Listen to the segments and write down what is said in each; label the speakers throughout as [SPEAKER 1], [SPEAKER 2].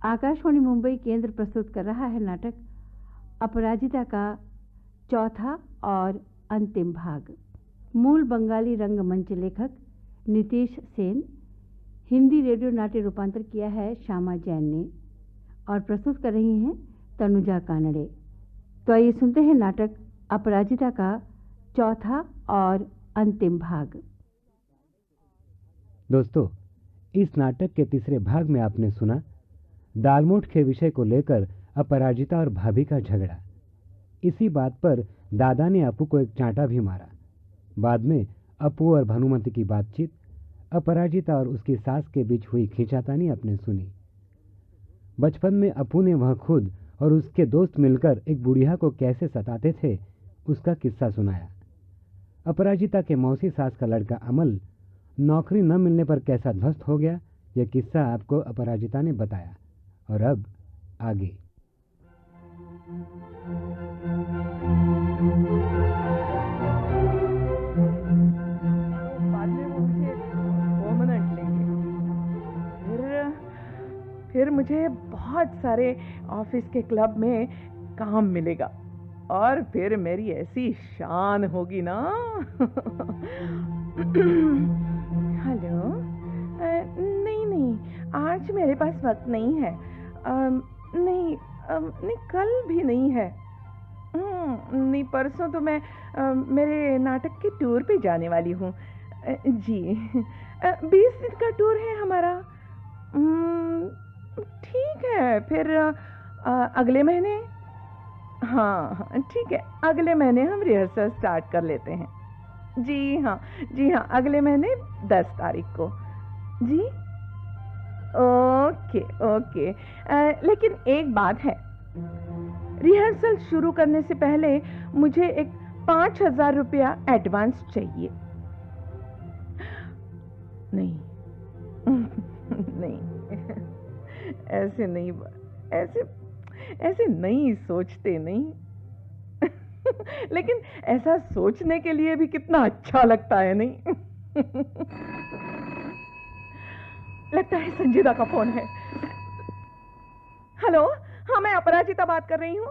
[SPEAKER 1] आकाशवाणी मुंबई केंद्र प्रस्तुत कर रहा है नाटक अपराजिता का चौथा और अंतिम भाग। मूल बंगाली रंगमंच लेखक नीतीश सेन, हिंदी रेडियो नाट्य रूपांतर किया है श्यामा जैन ने और प्रस्तुत कर रही हैं तनुजा कानड़े। तो आइए सुनते हैं नाटक अपराजिता का चौथा और अंतिम भाग।
[SPEAKER 2] दोस्तों, इस नाटक के तीसरे भाग में आपने सुना दालमोठ के विषय को लेकर अपराजिता और भाभी का झगड़ा। इसी बात पर दादा ने अपू को एक चांटा भी मारा। बाद में अपू और भानुमति की बातचीत, अपराजिता और उसकी सास के बीच हुई खींचातानी आपने सुनी। बचपन में अपू ने वह खुद और उसके दोस्त मिलकर एक बुढ़िया को कैसे सताते थे उसका किस्सा सुनाया। अपराजिता के मौसी सास का लड़का अमल नौकरी न मिलने पर कैसा ध्वस्त हो गया, यह किस्सा आपको अपराजिता ने बताया। और अब आगे।
[SPEAKER 3] बाद में वो मुझे परमानेंट लेंगे, फिर मुझे बहुत सारे ऑफिस के क्लब में काम मिलेगा और फिर मेरी ऐसी शान होगी ना। हेलो, नहीं नहीं, आज मेरे पास वक्त नहीं है। नहीं नहीं, कल भी नहीं है। नहीं, परसों तो मैं मेरे नाटक के टूर पे जाने वाली हूँ। जी, 20 दिन का टूर है हमारा। ठीक है, फिर अगले महीने। हाँ ठीक है, अगले महीने हम रिहर्सल स्टार्ट कर लेते हैं। जी हाँ, जी हाँ, अगले महीने 10 तारीख को। जी ओके ओके। लेकिन एक बात है, रिहर्सल शुरू करने से पहले मुझे एक 5,000 रुपया एडवांस चाहिए। नहीं नहीं, ऐसे नहीं, ऐसे नहीं सोचते, नहीं। लेकिन ऐसा सोचने के लिए भी कितना अच्छा लगता है, नहीं? लगता है संजीदा का फोन है। हेलो, हाँ मैं अपराजिता बात कर रही हूँ।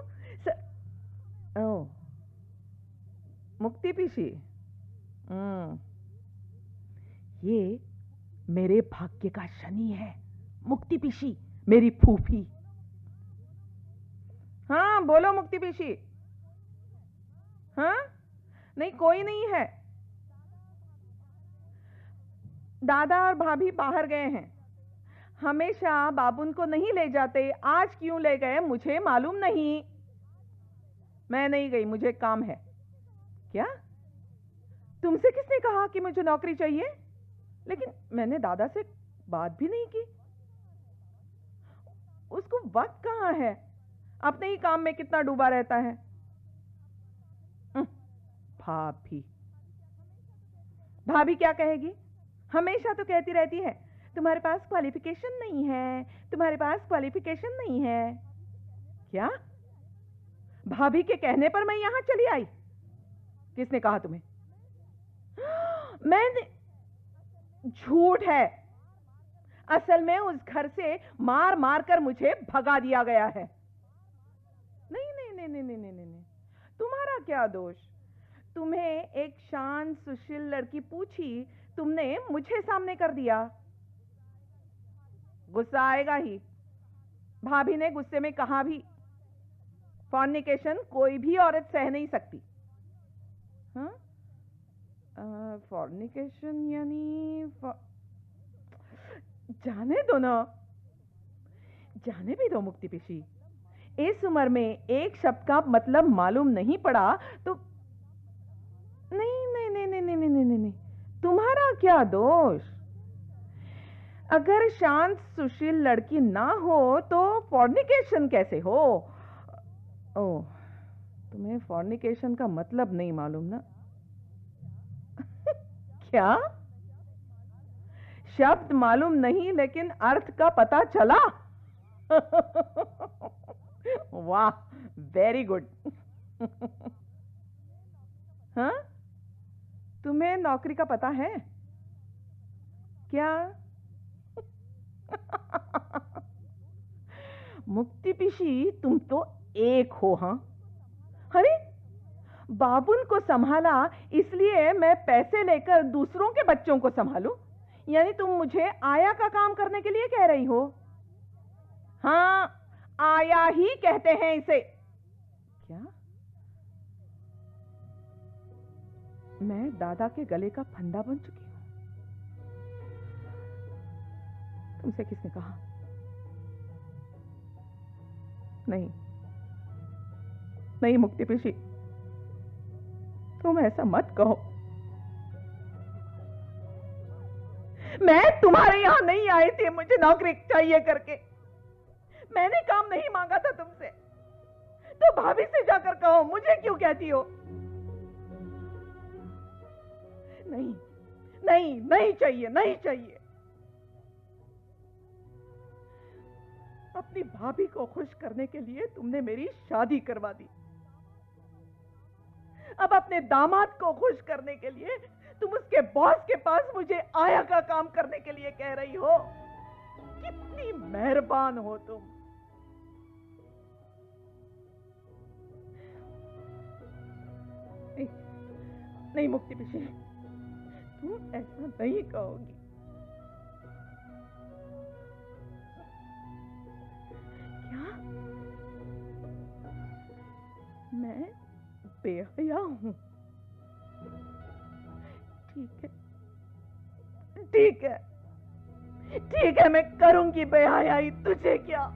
[SPEAKER 3] ओह, मुक्ति पीसी। ये मेरे भाग्य का शनि है, मुक्ति पीसी, मेरी फूफी। हाँ बोलो मुक्ति पीसी। हाँ नहीं, कोई नहीं है। दादा और भाभी बाहर गए हैं। हमेशा बाबुन को नहीं ले जाते, आज क्यों ले गए मुझे मालूम नहीं। मैं नहीं गई, मुझे काम है। क्या? तुमसे किसने कहा कि मुझे नौकरी चाहिए? लेकिन मैंने दादा से बात भी नहीं की। उसको वक्त कहाँ है, अपने ही काम में कितना डूबा रहता है। भाभी भाभी क्या कहेगी? हमेशा तो कहती रहती है तुम्हारे पास क्वालिफिकेशन नहीं है, तुम्हारे पास क्वालिफिकेशन नहीं है। क्या? भाभी के कहने पर मैं यहां चली आई? किसने कहा तुम्हें? मैंने? झूठ है। असल में उस घर से मार मार कर मुझे भगा दिया गया है। नहीं नहीं नहीं नहीं नहीं नहीं नहीं, तुम्हारा क्या दोष? तुम्हें एक शान सुशील लड़की पूछी, तुमने मुझे सामने कर दिया। गुस्सा आएगा ही। भाभी ने गुस्से में कहा भी, फॉर्निकेशन कोई भी औरत सह नहीं सकती। हाँ? फॉर्निकेशन यानी जाने दो ना, जाने भी दो मुक्ति पीसी। इस उम्र में एक शब्द का मतलब मालूम नहीं पड़ा तो नहीं नहीं नहीं नहीं नहीं नहीं नहीं, तुम्हारा क्या दोष? अगर शांत सुशील लड़की ना हो तो फॉर्निकेशन कैसे हो? ओह, तुम्हें फॉर्निकेशन का मतलब नहीं मालूम ना? क्या? शब्द मालूम नहीं लेकिन अर्थ का पता चला? वाह, वेरी गुड। हाँ, तुम्हें नौकरी का पता है क्या? मुक्ति पिशी, तुम तो एक हो। हाँ, अरे बाबुन को संभाला इसलिए मैं पैसे लेकर दूसरों के बच्चों को संभालूं? यानी तुम मुझे आया का काम करने के लिए कह रही हो? हाँ, आया ही कहते हैं इसे। क्या? मैं दादा के गले का फंदा बन चुकी हूं? तुमसे किसने कहा? नहीं नहीं मुक्ति पिशी, तुम ऐसा मत कहो। मैं तुम्हारे यहां नहीं आई थी मुझे नौकरी चाहिए करके। मैंने काम नहीं मांगा था तुमसे। तो भाभी से जाकर कहो, मुझे क्यों कहती हो? नहीं नहीं नहीं चाहिए, नहीं चाहिए। अपनी भाभी को खुश करने के लिए तुमने मेरी शादी करवा दी। अब अपने दामाद को खुश करने के लिए तुम उसके बॉस के पास मुझे आया का काम करने के लिए कह रही हो। कितनी मेहरबान हो तुम। नहीं, नहीं मुक्ति पिशी, तुम ऐसा नहीं कहोगी। क्या? मैं बेहया हूं? ठीक है, ठीक है, ठीक है, मैं करूंगी बेहयाई, तुझे क्या?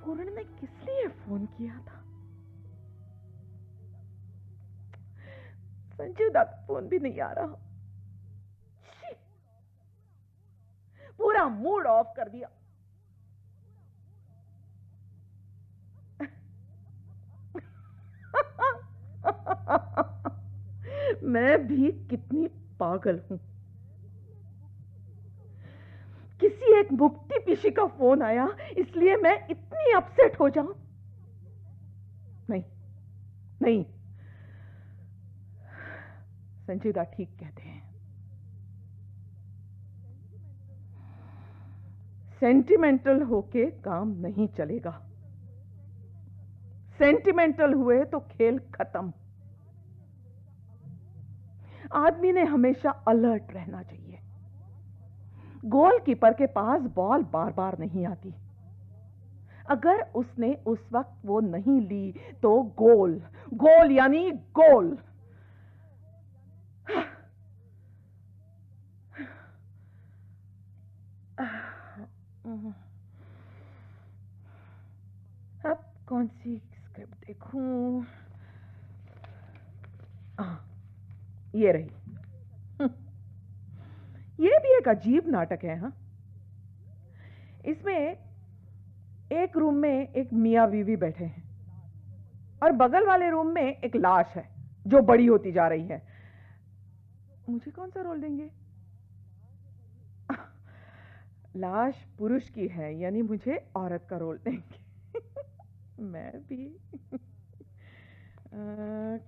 [SPEAKER 3] पूर्ण ने किस लिए फोन किया था? संजू दा फोन भी नहीं आ रहा। पूरा मूड ऑफ कर दिया। मैं भी कितनी पागल हूं। किसी एक मुक्ति पिशी का फोन आया इसलिए मैं इतनी अपसेट हो जाऊं? नहीं नहीं, संजय दा ठीक कहते हैं। सेंटिमेंटल होके काम नहीं चलेगा। सेंटिमेंटल हुए तो खेल खत्म। आदमी ने हमेशा अलर्ट रहना चाहिए। गोलकीपर के पास बॉल बार बार नहीं आती। अगर उसने उस वक्त वो नहीं ली तो गोल, गोल यानी गोल। अब कौन सी स्क्रिप्ट देखूं? ये रही। ये भी एक अजीब नाटक है। हाँ, इसमें एक रूम में एक मियां बीवी बैठे हैं और बगल वाले रूम में एक लाश है जो बड़ी होती जा रही है। मुझे कौन सा रोल देंगे? लाश पुरुष की है यानी मुझे औरत का रोल देंगे। मैं भी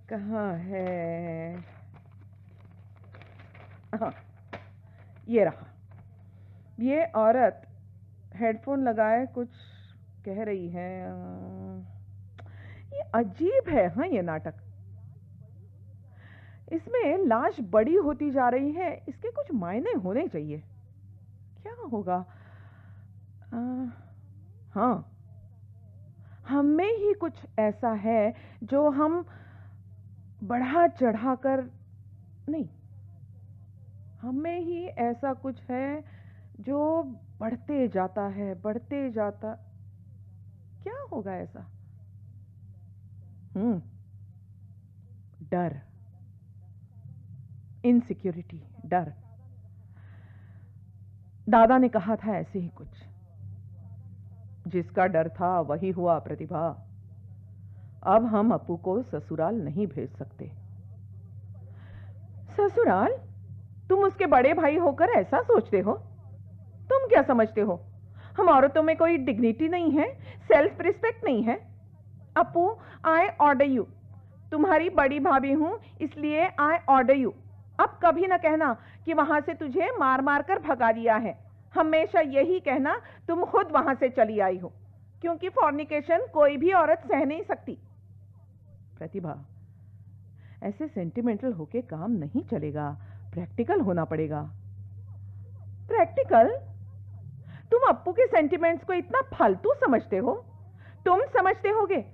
[SPEAKER 3] कहाँ है? हाँ, ये रहा। ये औरत हेडफोन लगाए कुछ कह रही है। ये अजीब है। हाँ, ये नाटक। इसमें लाश बड़ी होती जा रही है, इसके कुछ मायने होने चाहिए। क्या होगा? हाँ, हमें ही कुछ ऐसा है जो हम बढ़ा चढ़ाकर नहीं, हमें ही ऐसा कुछ है जो बढ़ते जाता है, बढ़ते जाता। क्या होगा ऐसा? डर, इनसिक्योरिटी, डर। दादा ने कहा था ऐसे ही कुछ। जिसका डर था वही हुआ प्रतिभा। अब हम अपू को ससुराल नहीं भेज सकते। ससुराल? तुम उसके बड़े भाई होकर ऐसा सोचते हो? तुम क्या समझते हो? हम औरतों में कोई डिग्निटी नहीं है, सेल्फ रिस्पेक्ट नहीं है। अपू, आई ऑर्डर यू। तुम्हारी बड़ी भाभी हूं, इसलिए आई ऑर्डर यू। अब कभी ना कहना कि वहां से तुझे मार मार कर भगा दिया है। हमेशा यही कहना तुम खुद वहां से चली आई हो, क्योंकि फॉर्निकेशन कोई भी औरत सह नहीं सकती। प्रतिभा, ऐसे सेंटिमेंटल होके काम नहीं चलेगा, प्रैक्टिकल होना पड़ेगा। प्रैक्टिकल? तुम अप्पू के सेंटिमेंट्स को इतना फालतू समझते हो? तुम समझते होगे,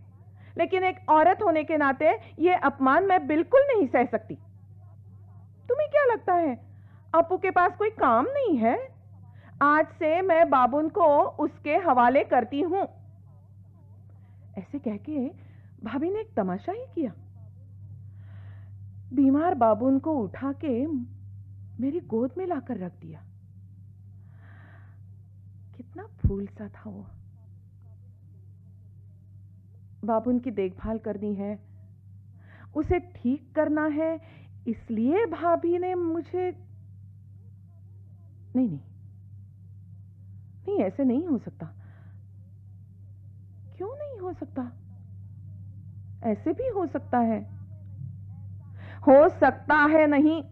[SPEAKER 3] लेकिन एक औरत होने के नाते यह अपमान मैं बिल्कुल नहीं सह सकती। तुम्हें क्या लगता है अप्पू के पास कोई काम नहीं है? आज से मैं बाबुन को उसके हवाले करती हूं। ऐसे कह के भाभी ने एक तमाशा ही किया। बीमार बाबुन को उठा के मेरी गोद में लाकर रख दिया। कितना फूल सा था वो। बाबुन की देखभाल करनी है, उसे ठीक करना है, इसलिए भाभी ने मुझे नहीं, ऐसे नहीं हो सकता। क्यों नहीं हो सकता? ऐसे भी हो सकता है। हो सकता है नहीं,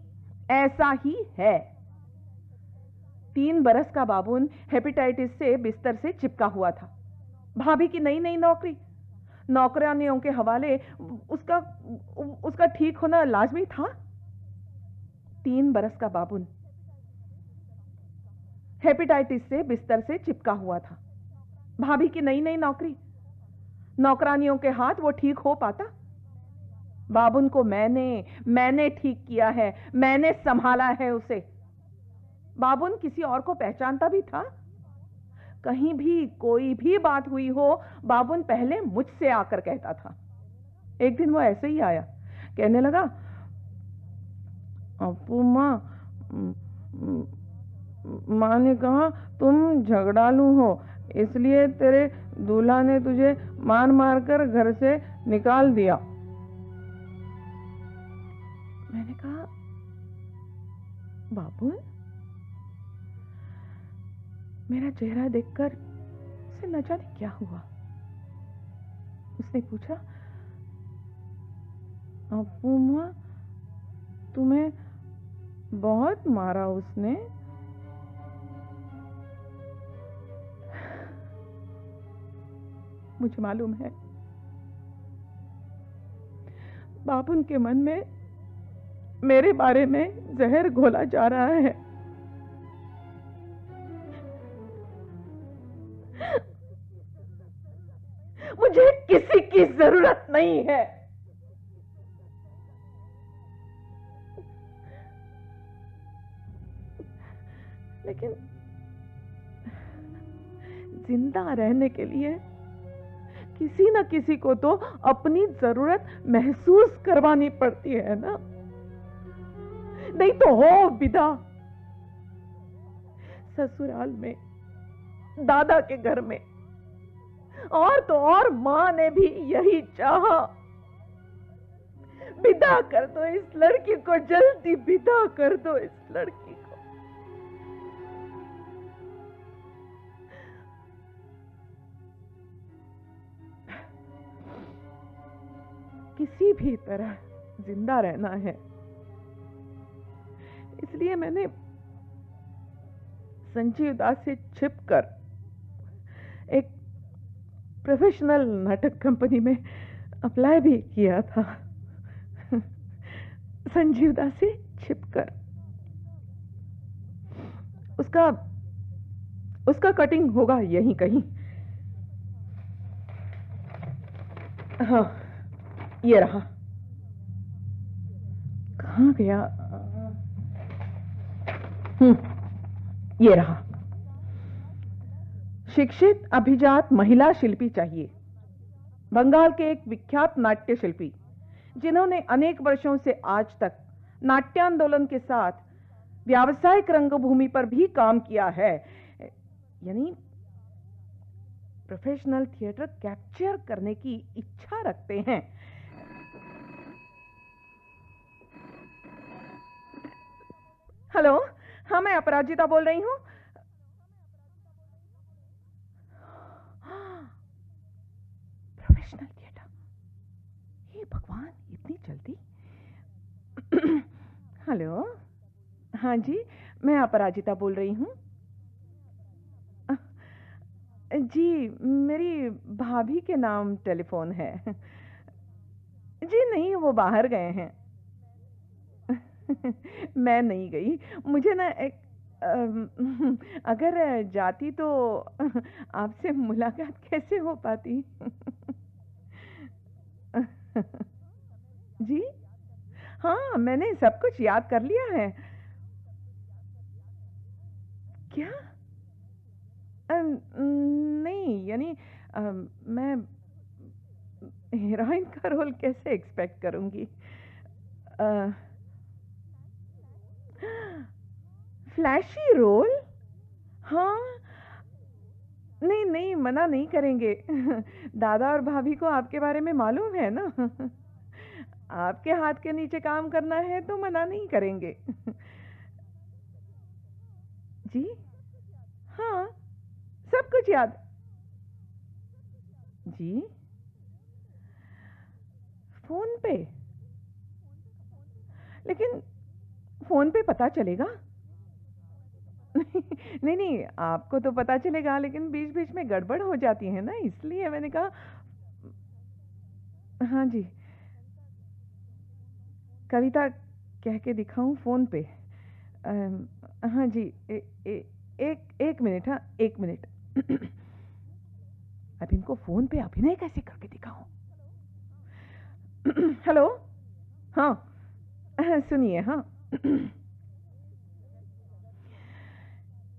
[SPEAKER 3] ऐसा ही है। 3 बरस का बाबुन हेपेटाइटिस से बिस्तर से चिपका हुआ था। भाभी की नई नई नौकरी, नौकरानियों के हवाले, उसका ठीक होना लाजमी था। 3 बरस का बाबुन हेपेटाइटिस से बिस्तर से चिपका हुआ था। भाभी की नई नई नौकरी, नौकरानियों के हाथ वो ठीक हो पाता? बाबुन को मैंने ठीक किया है, मैंने संभाला है उसे। बाबुन किसी और को पहचानता भी था? कहीं भी कोई भी बात हुई हो, बाबुन पहले मुझसे आकर कहता था। एक दिन वो ऐसे ही आया, कहने लगा, अप्पू माँ, माँ ने कहा तुम झगड़ालू हो, इसलिए तेरे दूल्हा ने तुझे मार मार कर घर से निकाल दिया। मैंने कहा, बाबुन? मेरा चेहरा देखकर उसे न जाने क्या हुआ। उसने पूछा, अप्पू माँ, तुम्हें बहुत मारा उसने? मुझे मालूम है बाबुन के मन में मेरे बारे में जहर घोला जा रहा है। मुझे किसी की जरूरत नहीं है। लेकिन जिंदा रहने के लिए किसी न किसी को तो अपनी जरूरत महसूस करवानी पड़ती है ना, नहीं तो हो विदा। ससुराल में, दादा के घर में, और तो और मां ने भी यही चाहा। विदा कर दो इस लड़की को, जल्दी विदा कर दो इस लड़की को। किसी भी तरह जिंदा रहना है, इसलिए मैंने संजीव दास से छिपकर एक प्रोफेशनल नाटक कंपनी में अप्लाई भी किया था। संजीव दास से छिपकर। उसका कटिंग होगा यहीं कहीं। हाँ, ये रहा। कहाँ गया? ये रहा। शिक्षित अभिजात महिला शिल्पी चाहिए। बंगाल के एक विख्यात नाट्य शिल्पी, जिन्होंने अनेक वर्षों से आज तक नाट्यांदोलन के साथ व्यावसायिक रंगभूमि पर भी काम किया है, यानी प्रोफेशनल थिएटर कैप्चर करने की इच्छा रखते हैं। हेलो, हाँ, मैं अपराजिता बोल रही हूं। National theatre. हे भगवान, इतनी जल्दी? हेलो, हाँ जी, मैं अपराजिता बोल रही हूँ। जी, मेरी भाभी के नाम टेलीफोन है। जी नहीं, वो बाहर गए हैं। मैं नहीं गई। मुझे ना एक अगर जाती तो आपसे मुलाकात कैसे हो पाती? जी हाँ, मैंने सब कुछ याद कर लिया है। क्या? नहीं, यानी मैं हीरोइन का रोल कैसे एक्सपेक्ट करूंगी? Flashy role? हाँ, नहीं नहीं, मना नहीं करेंगे। दादा और भाभी को आपके बारे में मालूम है ना। आपके हाथ के नीचे काम करना है तो मना नहीं करेंगे। जी हाँ, सब कुछ याद। जी, फोन पे? लेकिन फोन पे पता चलेगा? नहीं नहीं, आपको तो पता चलेगा, लेकिन बीच बीच में गड़बड़ हो जाती है ना, इसलिए मैंने कहा। हाँ जी, कविता कह के दिखाऊं फोन पे? हाँ जी, एक मिनट, हाँ, एक मिनट। अब इनको फोन पे अभिनय कैसे करके दिखाऊं? हेलो, हाँ, सुनिए, हाँ।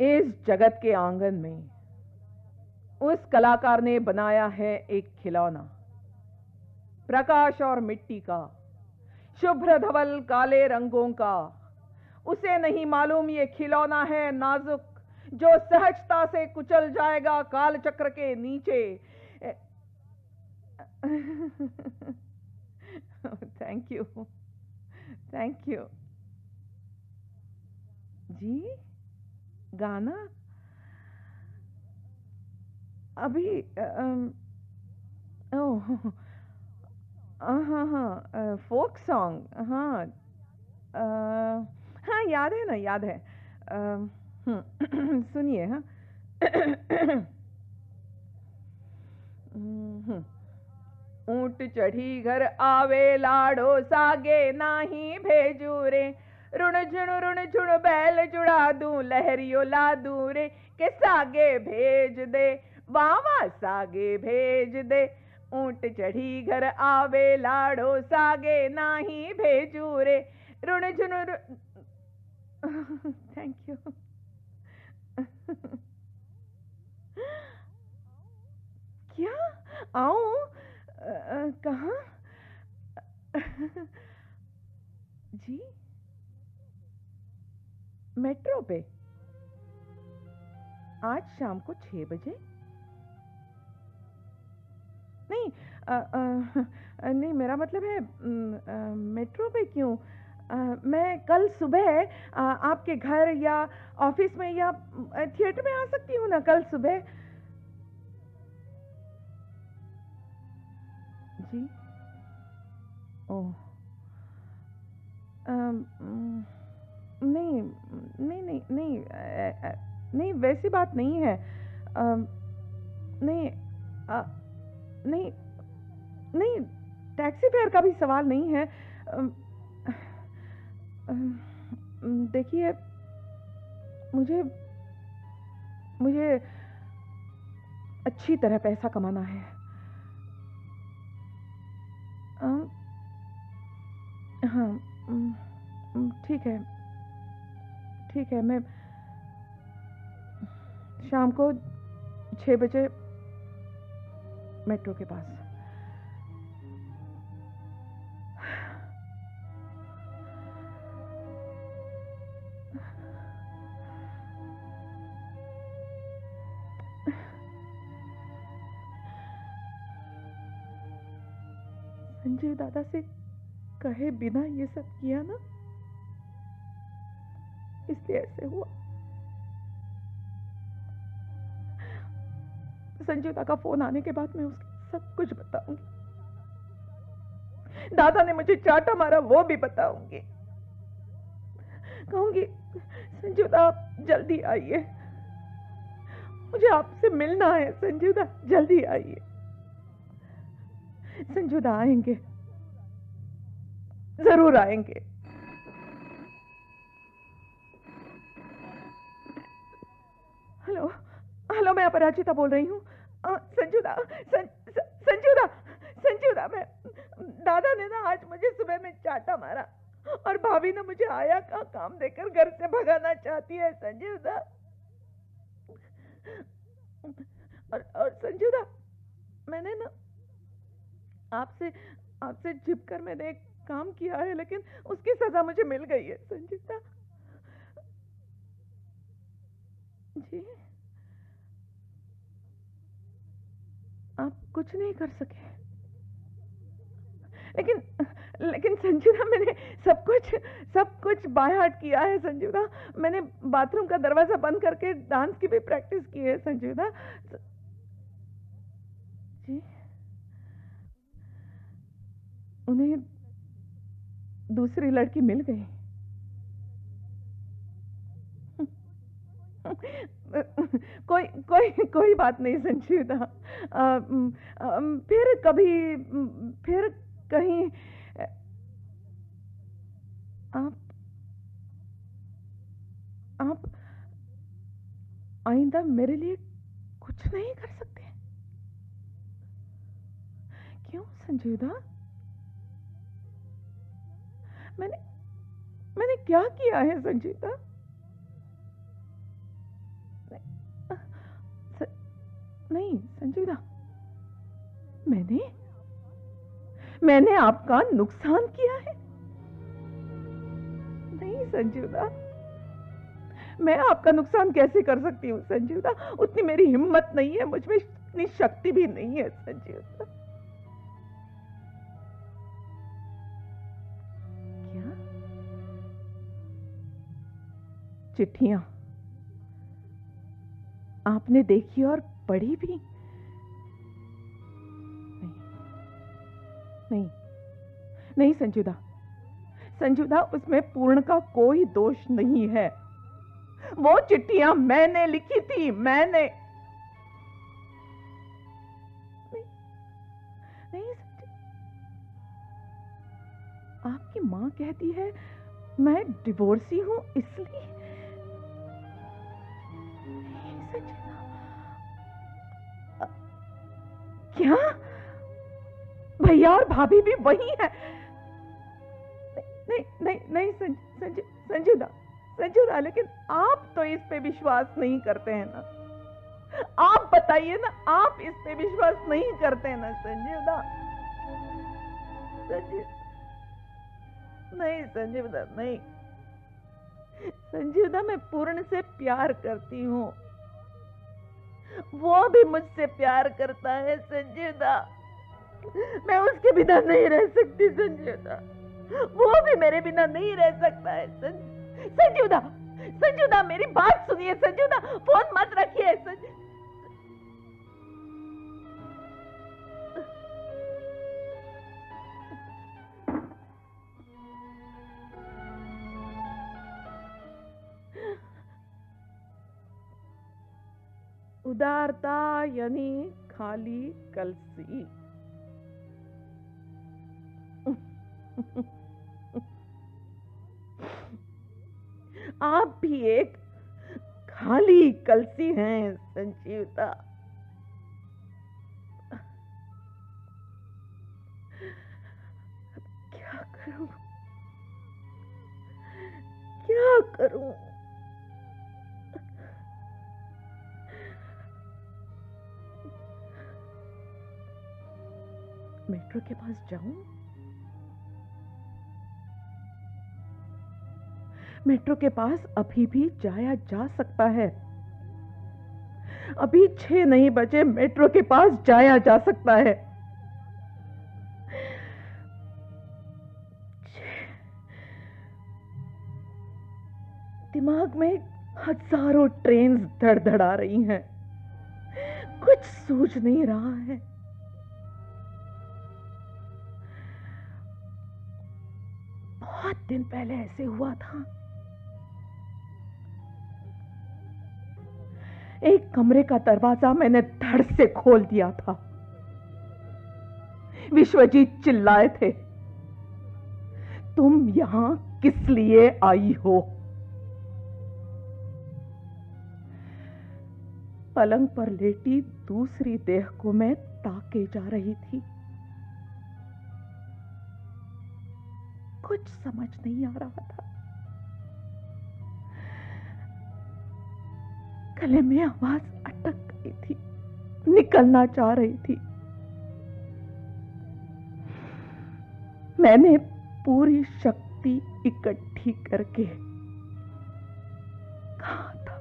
[SPEAKER 3] इस जगत के आंगन में उस कलाकार ने बनाया है एक खिलौना, प्रकाश और मिट्टी का, शुभ्र धवल काले रंगों का। उसे नहीं मालूम ये खिलौना है नाजुक, जो सहजता से कुचल जाएगा काल चक्र के नीचे। Thank you, thank you. जी, गाना? अभी ओह, हाँ हाँ, फोक सॉन्ग, हाँ। हाँ, याद है ना, याद है। सुनिए, हाँ। ऊंट चढ़ी घर आवे लाड़ो सागे नाही भेजू रे, रुण झुण बैल जुड़ा दूं लहरियो ला दूं रे, के सागे भेज दे, वावा सागे भेज दे। ऊंट चढ़ी घर आवे लाड़ो सागे नाही भेजू रे, रुण झुन। Thank you. क्या? आऊं? कहाँ? जी, मेट्रो पे आज शाम को 6 बजे? नहीं, नहीं, मेरा मतलब है मेट्रो पे क्यों? मैं कल सुबह आपके घर या ऑफिस में या थिएटर में आ सकती हूँ ना कल सुबह? जी, ओह, नहीं नहीं नहीं नहीं, नहीं, वैसी बात नहीं है। नहीं, नहीं नहीं, टैक्सी फेयर का भी सवाल नहीं है। देखिए, मुझे मुझे अच्छी तरह पैसा कमाना है। हाँ, ठीक है, ठीक है, मैं शाम को 6 बजे मेट्रो के पास। संजीव दादा से कहे बिना ये सब किया ना, इसलिए ऐसे हुआ। संजीव दादा का फोन आने के बाद मैं उसके सब कुछ बताऊंगी। दादा ने मुझे चाटा मारा वो भी बताऊंगी। कहूंगी संजीवदा आप जल्दी आइए, मुझे आपसे मिलना है। संजीवदा जल्दी आइए। संजीवदा आएंगे, जरूर आएंगे। हेलो हेलो, मैं अपराजिता बोल रही हूँ। संजीवदा संजीवदा संजीवदा, मैं दादा ने ना आज मुझे सुबह में चाटा मारा और भाभी ने मुझे आया का काम देकर घर से भगाना चाहती है संजीवदा। और संजीवदा, मैंने ना आपसे छिपकर मैंने एक काम किया है, लेकिन उसकी सजा मुझे मिल गई है संजीवदा जी। आप कुछ नहीं कर सके, लेकिन संजीवदा मैंने सब कुछ बाय हार्ट किया है संजीवदा। मैंने बाथरूम का दरवाजा बंद करके डांस की भी प्रैक्टिस की है संजीवदा जी। उन्हें दूसरी लड़की मिल गई। कोई बात नहीं संजीवदा। फिर कहीं आप आइंदा मेरे लिए कुछ नहीं कर सकते? क्यों संजीवदा? मैंने क्या किया है संजीवदा? नहीं संजीवदा, मैंने आपका नुकसान किया है? नहीं संजीवदा, मैं आपका नुकसान कैसे कर सकती हूँ संजीवदा? उतनी मेरी हिम्मत नहीं है, मुझ में इतनी शक्ति भी नहीं है संजीवदा। क्या चिट्ठियां आपने देखी और पढ़ी भी? नहीं संजीवदा, उसमें पूर्ण का कोई दोष नहीं है। वो चिट्ठियां मैंने लिखी थी, मैंने। नहीं आपकी मां कहती है मैं डिवोर्सी हूं इसलिए। क्या भैया और भाभी भी वही है? नहीं संजीवदा, लेकिन आप तो इस पे विश्वास नहीं करते हैं ना। आप बताइए ना, आप इस पे विश्वास नहीं करते हैं ना संजीवदा? नहीं संजीवदा, नहीं संजीवदा, मैं पूर्ण से प्यार करती हूँ, वो भी मुझसे प्यार करता है संजीवदा। मैं उसके बिना नहीं रह सकती संजीवदा, वो भी मेरे बिना नहीं रह सकता है संजीवदा, मेरी बात सुनिए संजीवदा, फोन मत रखिए उदारता यानी खाली कलसी। आप भी एक खाली कलसी हैं संजीवदा। क्या करूं? मेट्रो के पास जाऊं? मेट्रो के पास अभी भी जाया जा सकता है। अभी 6 नहीं बजे, मेट्रो के पास जाया जा सकता है। दिमाग में हजारों ट्रेन्स धड़धड़ा रही हैं, कुछ सूझ नहीं रहा है। बहुत दिन पहले ऐसे हुआ था। एक कमरे का दरवाजा मैंने धड़ से खोल दिया था। विश्वजीत चिल्लाए थे, तुम यहां किस लिए आई हो? पलंग पर लेटी दूसरी देह को मैं ताके जा रही थी। कुछ समझ नहीं आ रहा था। गले में आवाज अटक गई थी, निकलना चाह रही थी। मैंने पूरी शक्ति इकट्ठी करके कहा था,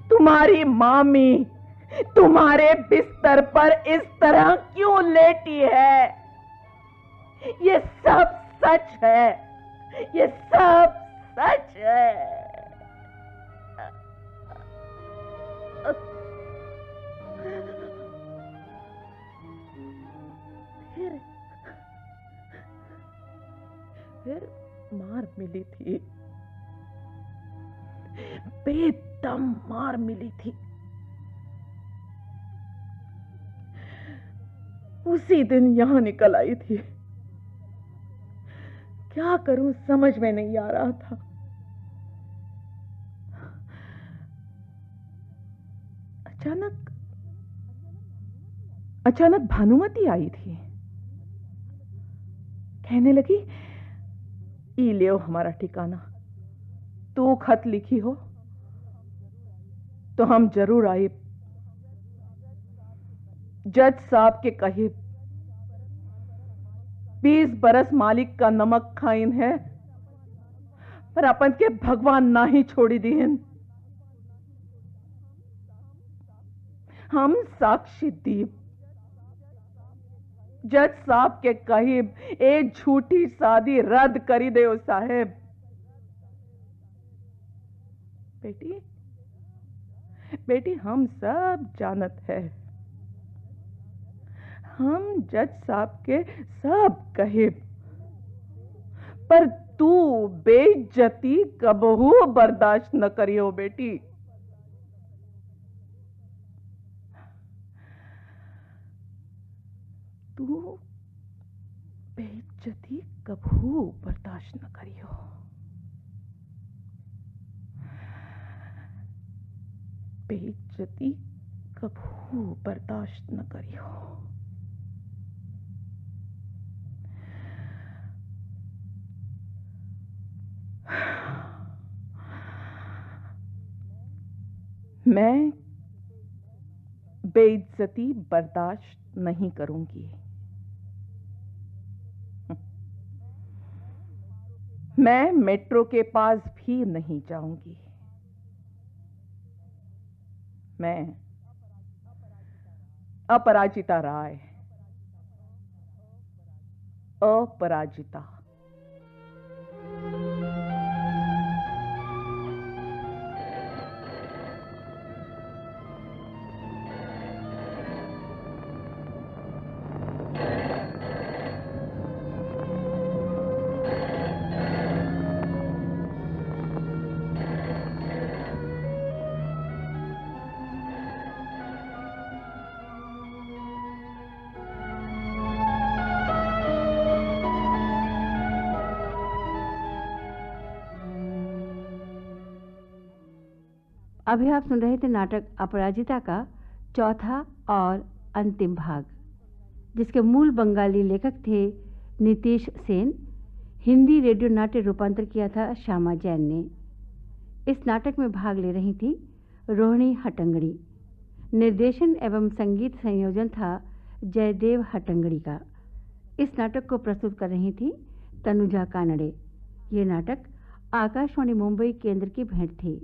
[SPEAKER 3] तुम्हारी मामी तुम्हारे बिस्तर पर इस तरह क्यों लेटी है? ये सब सच है, ये सब सच है। फिर मार मिली थी, बेदम मार मिली थी। उसी दिन यहां निकल आई थी। क्या करूं समझ में नहीं आ रहा था। अचानक भानुमती आई थी। कहने लगी, ई लियो हमारा ठिकाना, तू खत लिखी हो तो हम जरूर आए। जज साहब के कहे 20 बरस मालिक का नमक खाइन है, पर अपन के भगवान ना ही छोड़ी दीन। हम साक्षी दीप जज साहब के कही एक झूठी शादी रद्द करी दे साहेब। बेटी हम सब जानत है, हम जज साहब के सब कहे, पर तू बेइज्जती कबहू बर्दाश्त न करियो बेटी। तू बेइज्जती कबहू बर्दाश्त न करियो। बेइज्जती कबहू बर्दाश्त न करियो। मैं बेइज्जती बर्दाश्त नहीं करूंगी। मैं मेट्रो के पास भी नहीं जाऊंगी। मैं अपराजिता राय, अपराजिता।
[SPEAKER 1] अभी आप सुन रहे थे नाटक अपराजिता का चौथा और अंतिम भाग, जिसके मूल बंगाली लेखक थे नीतीश सेन। हिंदी रेडियो नाट्य रूपांतर किया था श्यामा जैन ने। इस नाटक में भाग ले रही थी रोहिणी हटंगड़ी। निर्देशन एवं संगीत संयोजन था जयदेव हटंगड़ी का। इस नाटक को प्रस्तुत कर रही थी तनुजा कानड़े। ये नाटक आकाशवाणी मुंबई केंद्र की भेंट थी।